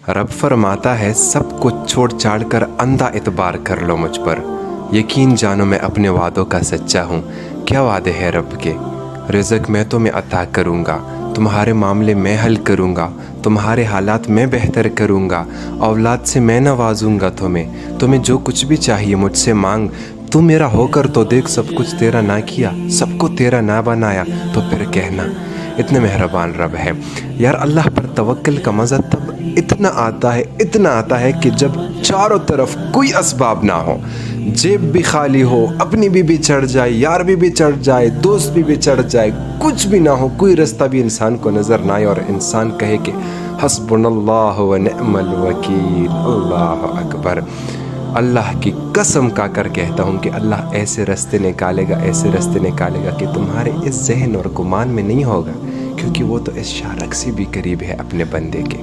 रब फरमाता है सब कुछ छोड़ छाड़ कर अंधा इतबार कर लो मुझ पर। यकीन जानो मैं अपने वादों का सच्चा हूँ। क्या वादे हैं रब के। रिज़्क़ मैं तुम्हें अता करूँगा, तुम्हारे मामले मैं हल करूँगा, तुम्हारे हालात मैं बेहतर करूँगा, औलाद से मैं नवाजूँगा तुम्हें। तुम्हें जो कुछ भी चाहिए मुझसे मांग। तू मेरा होकर तो देख, सब कुछ तेरा ना किया, सबको तेरा ना बनाया तो फिर कहना। इतने मेहरबान रब है यार। अल्लाह पर तवक्ल का मज़ा तब इतना आता है कि जब चारों तरफ कोई असबाब ना हो, जेब भी खाली हो, अपनी भी चढ़ जाए, यार भी चढ़ जाए, दोस्त भी चढ़ जाए, कुछ भी ना हो, कोई रास्ता भी इंसान को नज़र ना आए और इंसान कहे कि हस्बुनल्लाहु व निअमल वकील। अल्लाह अकबर। अल्लाह की कसम खाकर कहता हूँ कि अल्लाह ऐसे रास्ते निकालेगा, ऐसे रास्ते निकालेगा कि तुम्हारे इस जहन और गुमान में नहीं होगा, क्योंकि वो तो इस शारक से भी करीब है अपने बंदे के।